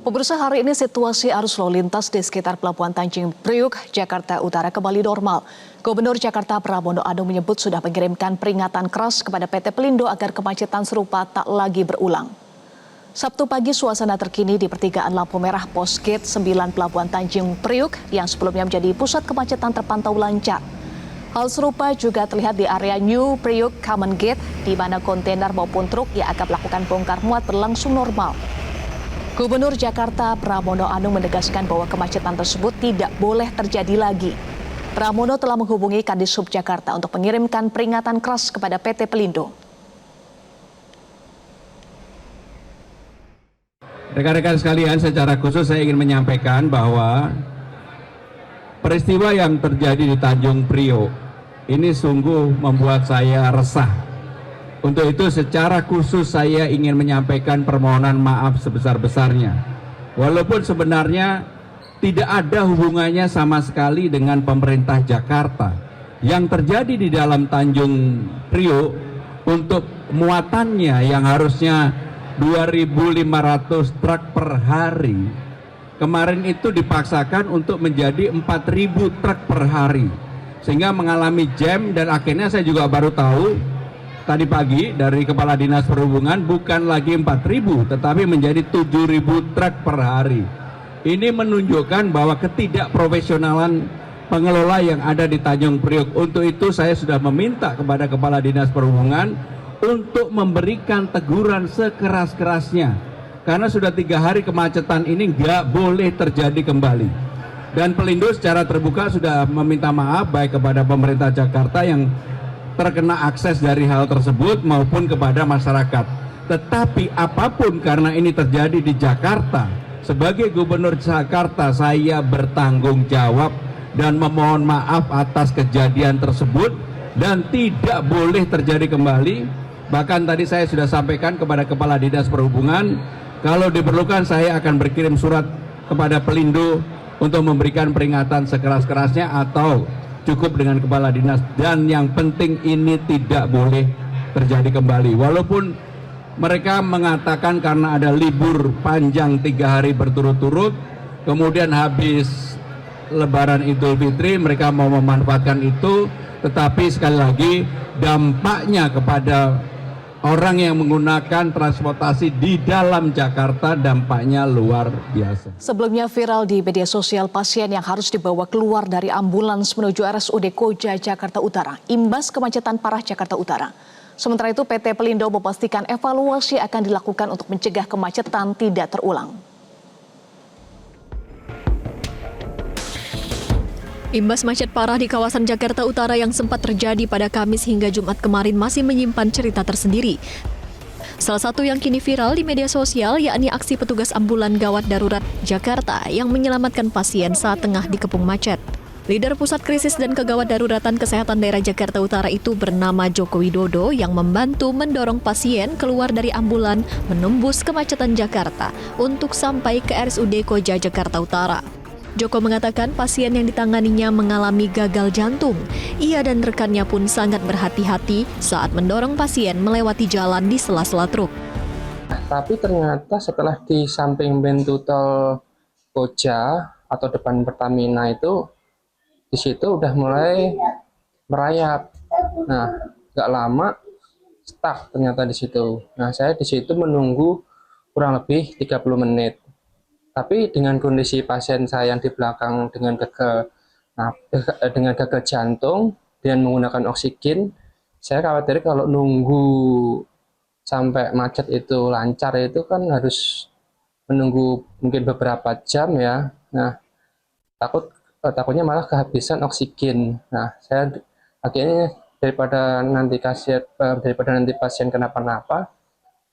Pemirsa, hari ini situasi arus lalu lintas di sekitar Pelabuhan Tanjung Priuk, Jakarta Utara kembali normal. Gubernur Jakarta Pramono Anung menyebut sudah mengirimkan peringatan keras kepada PT Pelindo agar kemacetan serupa tak lagi berulang. Sabtu pagi suasana terkini di pertigaan lampu merah Pos Gate 9 Pelabuhan Tanjung Priuk yang sebelumnya menjadi pusat kemacetan terpantau lancar. Hal serupa juga terlihat di area New Priuk Common Gate di mana kontainer maupun truk yang akan melakukan bongkar muat berlangsung normal. Gubernur Jakarta Pramono Anung menegaskan bahwa kemacetan tersebut tidak boleh terjadi lagi. Pramono telah menghubungi Kadishub Jakarta untuk mengirimkan peringatan keras kepada PT Pelindo. Rekan-rekan sekalian, secara khusus saya ingin menyampaikan bahwa peristiwa yang terjadi di Tanjung Priok ini sungguh membuat saya resah. Untuk itu secara khusus saya ingin menyampaikan permohonan maaf sebesar-besarnya. Walaupun sebenarnya tidak ada hubungannya sama sekali dengan pemerintah Jakarta. Yang terjadi di dalam Tanjung Priok untuk muatannya yang harusnya 2.500 truk per hari, kemarin itu dipaksakan untuk menjadi 4.000 truk per hari. Sehingga mengalami jam dan akhirnya saya juga baru tahu tadi pagi dari Kepala Dinas Perhubungan bukan lagi 4.000 tetapi menjadi 7.000 truk per hari. Ini menunjukkan bahwa ketidakprofesionalan pengelola yang ada di Tanjung Priok. Untuk itu saya sudah meminta kepada Kepala Dinas Perhubungan untuk memberikan teguran sekeras-kerasnya. Karena sudah 3 hari kemacetan ini nggak boleh terjadi kembali. Dan Pelindo secara terbuka sudah meminta maaf baik kepada pemerintah Jakarta yang terkena akses dari hal tersebut maupun kepada masyarakat. Tetapi apapun karena ini terjadi di Jakarta, sebagai Gubernur Jakarta saya bertanggung jawab dan memohon maaf atas kejadian tersebut dan tidak boleh terjadi kembali. Bahkan tadi saya sudah sampaikan kepada Kepala Dinas Perhubungan, kalau diperlukan saya akan berkirim surat kepada Pelindo untuk memberikan peringatan sekeras-kerasnya atau cukup dengan Kepala Dinas, dan yang penting ini tidak boleh terjadi kembali. Walaupun mereka mengatakan karena ada libur panjang 3 hari berturut-turut, kemudian habis Lebaran Idul Fitri mereka mau memanfaatkan itu, tetapi sekali lagi dampaknya kepada orang yang menggunakan transportasi di dalam Jakarta dampaknya luar biasa. Sebelumnya viral di media sosial pasien yang harus dibawa keluar dari ambulans menuju RSUD Koja Jakarta Utara, imbas kemacetan parah Jakarta Utara. Sementara itu PT Pelindo memastikan evaluasi akan dilakukan untuk mencegah kemacetan tidak terulang. Imbas macet parah di kawasan Jakarta Utara yang sempat terjadi pada Kamis hingga Jumat kemarin masih menyimpan cerita tersendiri. Salah satu yang kini viral di media sosial yakni aksi petugas ambulan gawat darurat Jakarta yang menyelamatkan pasien saat tengah dikepung macet. Leader Pusat Krisis dan Kegawat Daruratan Kesehatan Daerah Jakarta Utara itu bernama Joko Widodo yang membantu mendorong pasien keluar dari ambulan menembus kemacetan Jakarta untuk sampai ke RSUD Koja Jakarta Utara. Joko mengatakan pasien yang ditanganinya mengalami gagal jantung. Ia dan rekannya pun sangat berhati-hati saat mendorong pasien melewati jalan di sela-sela truk. Tapi ternyata setelah di samping pintu tol Koja atau depan Pertamina itu, di situ udah mulai merayap. Nah, nggak lama stuck ternyata di situ. Nah, saya di situ menunggu kurang lebih 30 menit. Tapi dengan kondisi pasien saya yang di belakang dengan gagal jantung dan menggunakan oksigen, saya khawatir kalau nunggu sampai macet itu lancar itu kan harus menunggu mungkin beberapa jam ya. Nah, takutnya malah kehabisan oksigen. Nah, saya akhirnya daripada nanti pasien kenapa-napa,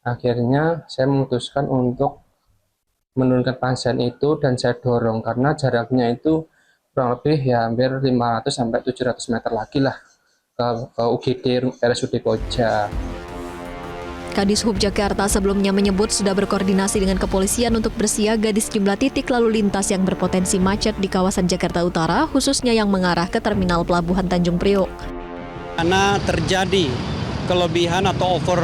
akhirnya saya memutuskan untuk menurunkan pasien itu dan saya dorong karena jaraknya itu kurang lebih ya hampir 500 sampai 700 meter lagi lah ke UGD RSUD Koja. Kadishub Jakarta sebelumnya menyebut sudah berkoordinasi dengan kepolisian untuk bersiaga di sejumlah titik lalu lintas yang berpotensi macet di kawasan Jakarta Utara, khususnya yang mengarah ke terminal Pelabuhan Tanjung Priok. Karena terjadi kelebihan atau over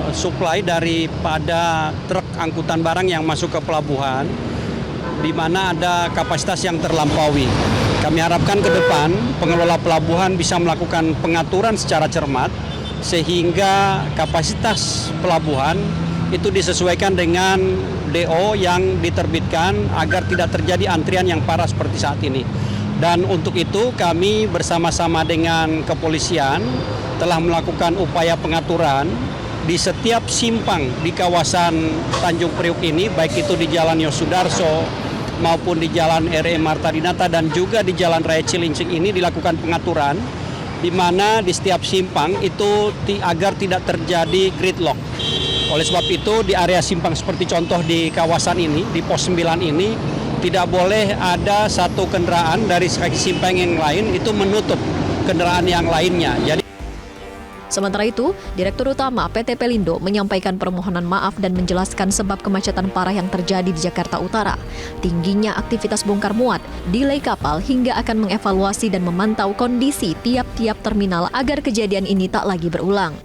supply daripada truk angkutan barang yang masuk ke pelabuhan, di mana ada kapasitas yang terlampaui. Kami harapkan ke depan pengelola pelabuhan bisa melakukan pengaturan secara cermat sehingga kapasitas pelabuhan itu disesuaikan dengan DO yang diterbitkan agar tidak terjadi antrian yang parah seperti saat ini. Dan untuk itu kami bersama-sama dengan kepolisian telah melakukan upaya pengaturan di setiap simpang di kawasan Tanjung Priuk ini, baik itu di Jalan Yosudarso maupun di Jalan RE Marta Dinata dan juga di Jalan Raya Cilincing ini dilakukan pengaturan di mana di setiap simpang itu agar tidak terjadi gridlock. Oleh sebab itu di area simpang seperti contoh di kawasan ini, di pos 9 ini, tidak boleh ada satu kendaraan dari simpang yang lain itu menutup kendaraan yang lainnya. Jadi Sementara itu, Direktur Utama PT Pelindo menyampaikan permohonan maaf dan menjelaskan sebab kemacetan parah yang terjadi di Jakarta Utara. Tingginya aktivitas bongkar muat, delay kapal hingga akan mengevaluasi dan memantau kondisi tiap-tiap terminal agar kejadian ini tak lagi berulang.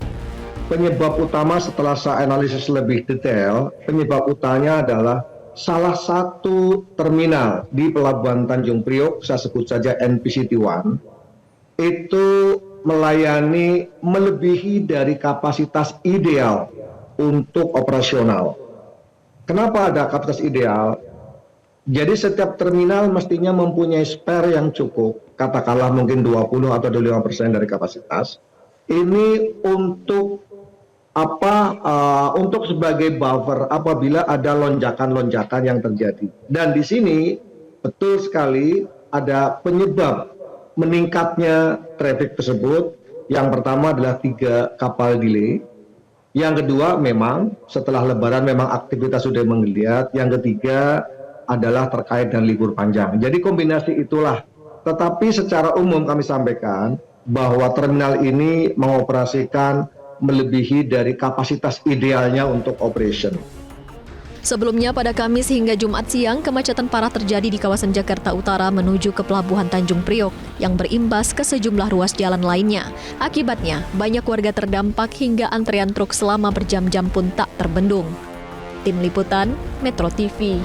Penyebab utama setelah saya analisis lebih detail, penyebab utamanya adalah salah satu terminal di Pelabuhan Tanjung Priok, saya sebut saja NPCT 1, itu melayani melebihi dari kapasitas ideal untuk operasional. Kenapa ada kapasitas ideal? Jadi setiap terminal mestinya mempunyai spare yang cukup, katakanlah mungkin 20 atau 25% dari kapasitas. Ini untuk untuk sebagai buffer apabila ada lonjakan-lonjakan yang terjadi. Dan di sini betul sekali ada penyebab meningkatnya traffic tersebut. Yang pertama adalah 3 kapal delay. Yang kedua memang setelah lebaran memang aktivitas sudah menggeliat. Yang ketiga adalah terkait dengan libur panjang. Jadi kombinasi itulah. Tetapi secara umum kami sampaikan bahwa terminal ini mengoperasikan melebihi dari kapasitas idealnya untuk operation. Sebelumnya pada Kamis hingga Jumat siang, kemacetan parah terjadi di kawasan Jakarta Utara menuju ke Pelabuhan Tanjung Priok yang berimbas ke sejumlah ruas jalan lainnya. Akibatnya, banyak warga terdampak hingga antrean truk selama berjam-jam pun tak terbendung. Tim Liputan, Metro TV.